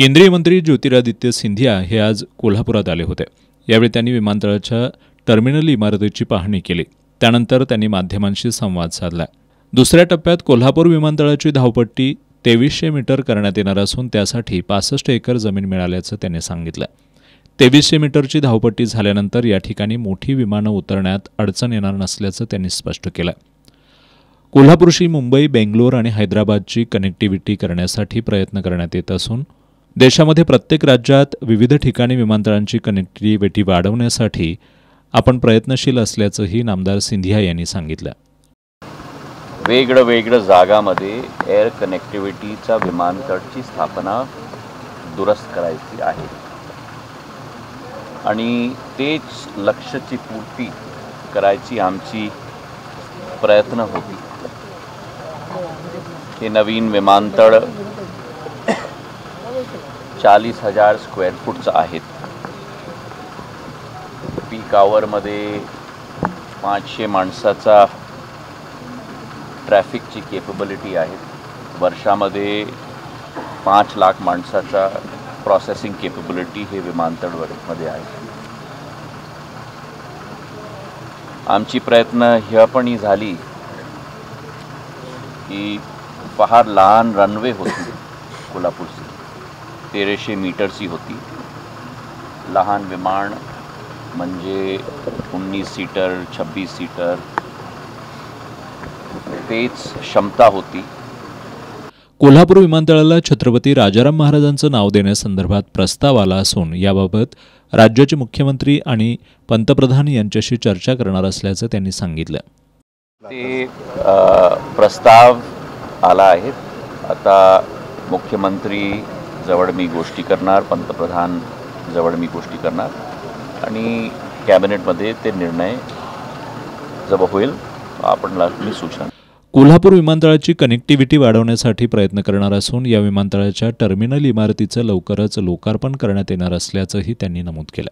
केंद्रीय मंत्री ज्योतिरादित्य सिंधिया हे आज कोल्हापुरात आले होते। यावेळी त्यांनी विमानतळाच्या टर्मिनल इमारतीची पाहणी केली। त्यानंतर त्यांनी माध्यमांशी संवाद साधला। दुसऱ्या टप्प्यात कोल्हापूर विमानतळाची धावपट्टी 2300 मीटर करण्यात येणार असून त्यासाठी 65 एकर जमीन मिळाल्याचं त्यांनी सांगितलं। 2300 मीटरची धावपट्टी झाल्यानंतर या ठिकाणी मोठी विमानं उतरण्यात अडचण येणार नसल्याचं त्यांनी स्पष्ट केलं। कोल्हापूरशी मुंबई, बेंगलोर आणि हैदराबादची कनेक्टिव्हिटी करण्यासाठी प्रयत्न करण्यात येत असून देशामध्ये प्रत्येक राज्यात विविध ठिकाणी विमानतळांची कनेक्टिव्हिटी वाढवण्यासाठी आपण प्रयत्नशील असल्याचंही नामदार सिंधिया यांनी सांगितलं। वेगवेगळ्या जागांमध्ये एअर कनेक्टिव्हिटीचा विमानतळाची स्थापना दुरुस्त करायची आहे आणि तेच लक्ष्याची पूर्ती करायची आमची प्रयत्न होती। हे नवीन विमानतळ 40,000 स्क्वेअर फूटचं आहेत। पीक आवरमध्ये 500 माणसाचा ट्रॅफिकची केपेबिलिटी आहे। वर्षामध्ये 5 लाख माणसाचा प्रोसेसिंग केपेबिलिटी हे विमानतळामध्ये आहे। आमची प्रयत्न ह्या पण झाली की फार लहान रनवे होती कोल्हापूरची, 1300 मीटरची होती। लहान विमान म्हणजे 19 सीटर 26 सीटर तेच क्षमता होती। कोल्हापूर विमानतळाला छत्रपती राजाराम महाराजांचं नाव देण्यासंदर्भात प्रस्ताव आला असून याबाबत राज्याचे मुख्यमंत्री आणि पंतप्रधान यांच्याशी चर्चा करणार असल्याचं त्यांनी सांगितलं। ते प्रस्ताव आला आहे। आता मुख्यमंत्री जवळ मी गोष्टी करणार, पंतप्रधान जवळ मी गोष्टी करणार आणि कॅबिनेटमध्ये ते निर्णय जब होईल आपण मी सूचना। कोल्हापूर विमानतळाची कनेक्टिव्हिटी वाढवण्यासाठी प्रयत्न करणार असून या विमानतळाच्या टर्मिनल इमारतीचं लवकरच लोकार्पण करण्यात येणार असल्याचंही त्यांनी नमूद केलं।